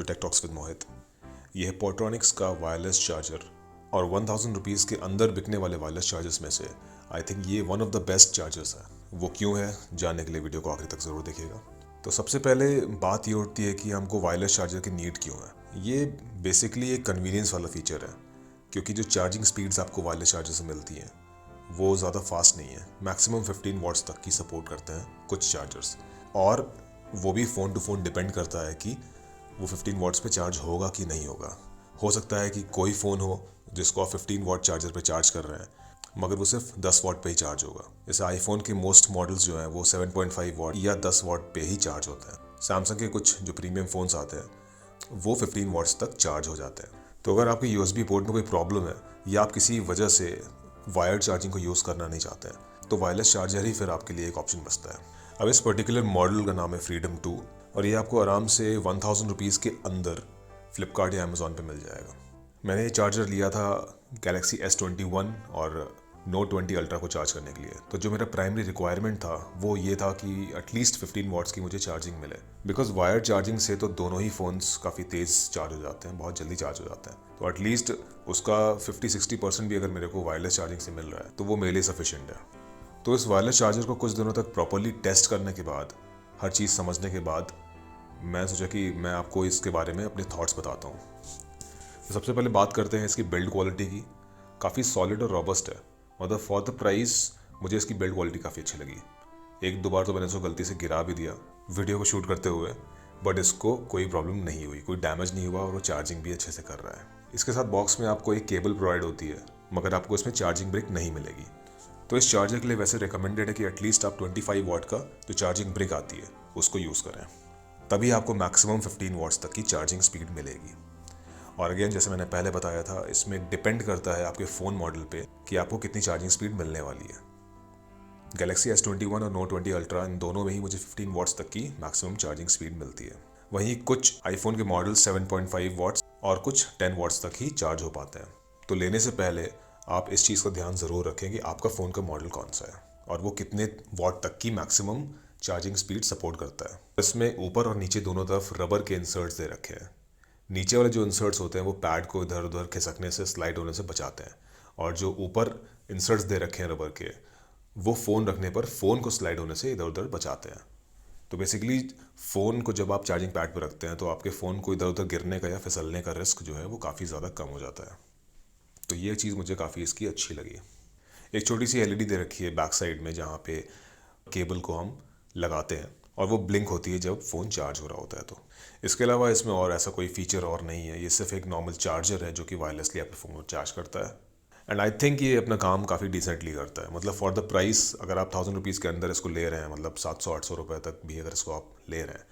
Tech talks with मोहित। ये है पोर्ट्रॉनिक्स का वायरलेस चार्जर और 1000 रुपीज़ के अंदर बिकने वाले वायरलेस चार्जर्स में से आई थिंक ये one of the best chargers है। वो क्यों है जानने के लिए वीडियो को आखिर तक ज़रूर देखिएगा। तो सबसे पहले बात ये उठती है कि हमको वायरलेस चार्जर की नीड क्यों है। ये बेसिकली एक कन्वीनियंस वाला फीचर है, क्योंकि जो चार्जिंग स्पीड्स आपको वायरलेस चार्जर से मिलती हैं वो ज़्यादा फास्ट नहीं है। मैक्सिमम 15 वॉट्स तक की सपोर्ट करते हैं कुछ चार्जर्स, और वो भी फ़ोन टू फ़ोन डिपेंड करता है कि वो 15 वॉट्स पे चार्ज होगा कि नहीं होगा। हो सकता है कि कोई फ़ोन हो जिसको आप 15 वॉट चार्जर पे चार्ज कर रहे हैं मगर वो सिर्फ 10 वॉट पे ही चार्ज होगा। जैसे आईफोन के मोस्ट मॉडल्स जो हैं वो 7.5 वॉट या 10 वॉट पे ही चार्ज होते हैं। सैमसंग के कुछ जो प्रीमियम फ़ोन्स आते हैं वो 15 वॉट्स तक चार्ज हो जाते हैं। तो अगर आपके USB पोर्ट में कोई प्रॉब्लम है या आप किसी वजह से वायर्ड चार्जिंग को यूज़ करना नहीं चाहते हैं तो वायरलेस चार्जर ही फिर आपके लिए एक ऑप्शन बचता है। अब इस पर्टिकुलर मॉडल का नाम है फ्रीडम 2 और ये आपको आराम से 1000 रुपीज़ के अंदर फ्लिपकार्ट या अमेज़ॉन पे मिल जाएगा। मैंने ये चार्जर लिया था गैलेक्सी S21 और Note 20 अल्ट्रा को चार्ज करने के लिए। तो जो मेरा प्राइमरी रिक्वायरमेंट था वो ये था कि एटलीस्ट 15 वॉट्स की मुझे चार्जिंग मिले, बिकॉज वायर्ड चार्जिंग से तो दोनों ही फ़ोन्स काफ़ी तेज़ चार्ज हो जाते हैं, बहुत जल्दी चार्ज हो जाते हैं। तो एटलीस्ट उसका 50-60% भी अगर मेरे को वायरलेस चार्जिंग से मिल रहा है तो वो मेरे लिए सफिशिएंट है। तो इस वायरलेस चार्जर को कुछ दिनों तक प्रॉपरली टेस्ट करने के बाद, हर चीज़ समझने के बाद, मैं सोचा कि मैं आपको इसके बारे में अपने थॉट्स बताता हूँ। तो सबसे पहले बात करते हैं इसकी बिल्ड क्वालिटी की। काफ़ी सॉलिड और रॉबस्ट है, मतलब फॉर द प्राइस मुझे इसकी बिल्ड क्वालिटी काफ़ी अच्छी लगी। एक दो बार तो मैंने इसको गलती से गिरा भी दिया वीडियो को शूट करते हुए, बट इसको कोई प्रॉब्लम नहीं हुई, कोई डैमेज नहीं हुआ और वो चार्जिंग भी अच्छे से कर रहा है। इसके साथ बॉक्स में आपको एक केबल प्रोवाइड होती है, मगर आपको इसमें चार्जिंग ब्रिक नहीं मिलेगी। तो इस चार्जर के लिए वैसे रिकमेंडेड है कि एटलीस्ट आप 25 वॉट का जो चार्जिंग ब्रिक आती है उसको यूज़ करें, तभी आपको मैक्सिमम 15 वॉट्स तक की चार्जिंग स्पीड मिलेगी। और अगेन जैसे मैंने पहले बताया था, इसमें डिपेंड करता है आपके फ़ोन मॉडल पे कि आपको कितनी चार्जिंग स्पीड मिलने वाली है। गैलेक्सी S21 और Note 20 अल्ट्रा, इन दोनों में ही मुझे 15 वॉट्स तक की मैक्सिमम चार्जिंग स्पीड मिलती है। वहीं कुछ आईफोन के मॉडल 7.5 वॉट्स और कुछ 10 वॉट्स तक ही चार्ज हो पाते हैं। तो लेने से पहले आप इस चीज़ का ध्यान ज़रूर रखें कि आपका फ़ोन का मॉडल कौन सा है और वो कितने वॉट तक की मैक्सिमम चार्जिंग स्पीड सपोर्ट करता है। इसमें ऊपर और नीचे दोनों तरफ रबर के इंसर्ट्स दे रखे हैं। नीचे वाले जो इंसर्ट्स होते हैं वो पैड को इधर उधर खिसकने से, स्लाइड होने से बचाते हैं, और जो ऊपर इंसर्ट्स दे रखे हैं रबर के वो फ़ोन रखने पर फ़ोन को स्लाइड होने से इधर उधर बचाते हैं। तो बेसिकली फ़ोन को जब आप चार्जिंग पैड पर रखते हैं तो आपके फ़ोन को इधर उधर गिरने का या फिसलने का रिस्क जो है वो काफ़ी ज़्यादा कम हो जाता है। तो ये चीज़ मुझे काफ़ी इसकी अच्छी लगी। एक छोटी सी LED दे रखी है बैक साइड में जहाँ पे केबल को हम लगाते हैं और वो ब्लिंक होती है जब फ़ोन चार्ज हो रहा होता है। तो इसके अलावा इसमें और ऐसा कोई फीचर और नहीं है, ये सिर्फ एक नॉर्मल चार्जर है जो कि वायरलेसली अपने फ़ोन को चार्ज करता है। एंड आई थिंक ये अपना काम काफ़ी डिसेंटली करता है। मतलब फॉर द प्राइस अगर आप 1000 रुपीज़ के अंदर इसको ले रहे हैं, मतलब 700-800 रुपये तक भी अगर इसको आप ले रहे हैं,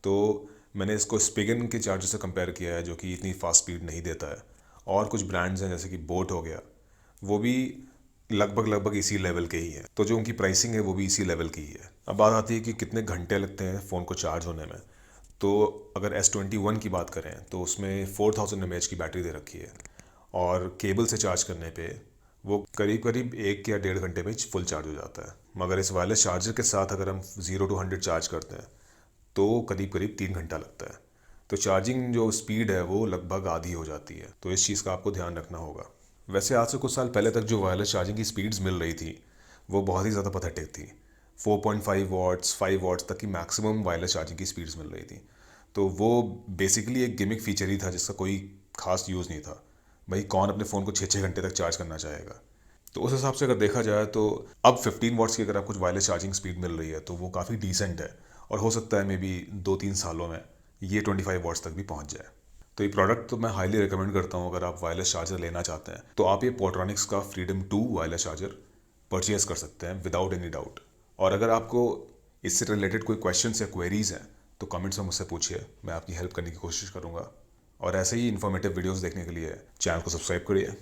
तो मैंने इसको स्पिगन के चार्जर से कंपेयर किया है जो कि इतनी फास्ट स्पीड नहीं देता है। और कुछ ब्रांड्स हैं जैसे कि बोट हो गया, वो भी लगभग इसी लेवल के ही है। तो जो उनकी प्राइसिंग है वो भी इसी लेवल की ही है। अब बात आती है कि कितने घंटे लगते हैं फ़ोन को चार्ज होने में। तो अगर S21 की बात करें तो उसमें 4000 mAh की बैटरी दे रखी है और केबल से चार्ज करने पे वो करीब करीब 1 या 1.5 घंटे में फुल चार्ज हो जाता है। मगर इस वायरलेस चार्जर के साथ अगर हम 0 to 100 चार्ज करते हैं तो करीब करीब 3 घंटा लगता है। तो चार्जिंग जो स्पीड है वो लगभग आधी हो जाती है। तो इस चीज़ का आपको ध्यान रखना होगा। वैसे आज से कुछ साल पहले तक जो वायरलेस चार्जिंग की स्पीड्स मिल रही थी वो बहुत ही ज़्यादा पैथेटिक थी। 4.5 वॉट्स 5 वॉट्स तक की मैक्सिमम वायरलेस चार्जिंग की स्पीड्स मिल रही थी। तो वो बेसिकली एक गिमिक फीचर ही था जिसका कोई खास यूज़ नहीं था। भाई कौन अपने फ़ोन को 6-6 घंटे तक चार्ज करना चाहेगा। तो उस हिसाब से अगर देखा जाए तो अब 15 वॉट्स की अगर आपको वायरलेस चार्जिंग स्पीड मिल रही है तो वो काफ़ी डिसेंट है, और हो सकता है मे बी 2-3 सालों में ये 25 वॉट्स तक भी पहुंच जाए। तो ये प्रोडक्ट तो मैं हाईली रिकमेंड करता हूँ। अगर आप वायरलेस चार्जर लेना चाहते हैं तो आप ये पोर्ट्रॉनिक्स का फ्रीडम 2 वायरलेस चार्जर परचेज़ कर सकते हैं विदाउट एनी डाउट। और अगर आपको इससे रिलेटेड कोई क्वेश्चंस या क्वेरीज़ हैं तो कमेंट्स में मुझसे पूछिए, मैं आपकी हेल्प करने की कोशिश करूँगा। और ऐसे ही इन्फॉर्मेटिव वीडियोस देखने के लिए चैनल को सब्सक्राइब करिए।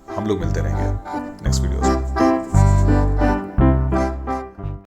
हम लोग मिलते रहेंगे नेक्स्ट वीडियोस में।